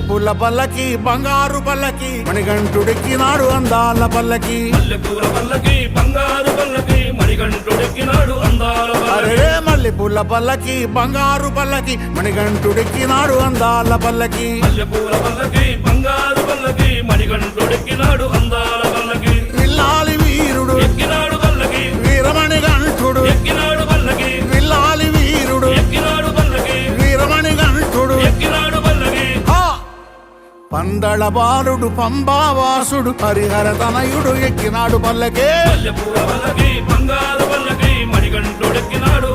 పూల పల్లకి బంగారు పల్లకి మణికంఠుడెక్కినాడు అందాల పల్లకి మల్లెపూల పల్లకి బంగారు పల్లకి మణికంఠుడెక్కినాడు అందాల అరే మల్లెపూల పల్లకి బంగారు పల్లకి మణికంఠుడెక్కినాడు అందాల పల్లకి మల్లెపూల పల్లకి బంగారు పల్లకి మణికంఠుడెక్కినాడు అందాల పల్లకి విల్లాలి వీరుడు ఎక్కినాడు పల్లకి వీరమణికంఠుడు ఎక్కినాడు పల్లకి విల్లాలి వీరుడు ఎక్కినాడు పల్లకి వీరమణికంఠుడు ఎక్కినాడు పల్లకి పందళ బాలుడు పంబావాసుడు హరిహర తనయుడు ఎక్కినాడు పల్లకే మల్లెపూల పల్లకి బంగారు పల్లకి మణికంఠుడెక్కినాడు